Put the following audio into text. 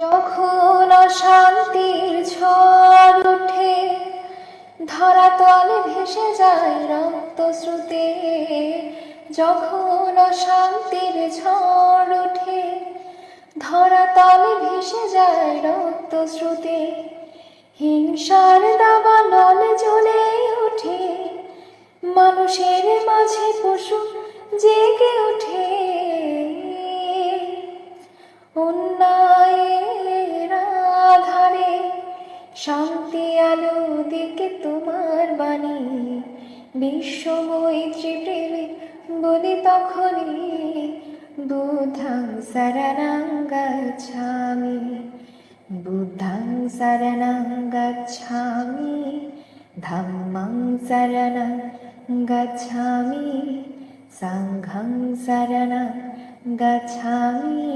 যখন অশান্তির ঝড় ওঠে, ধরাতলে ভেসে যায় রক্ত স্রোতে। যখন অশান্তির ঝড় ওঠে, ধরাতলে ভেসে যায় রক্ত স্রোতে। হিংসার দাবানল জ্বলে ওঠে, মানুষের মাঝে পশু জেগে ওঠে। অন্যায়ের আধারে শান্তি আলো দিকে তোমার বাণী। বিশ্ব মৈত্রী প্রেমে বলি তখনই, বুদ্ধং শরণং গচ্ছামি, বুদ্ধং শরণং গচ্ছামি, ধম্মং শরণং গচ্ছামি, সংঘং শরণং গচ্ছামি।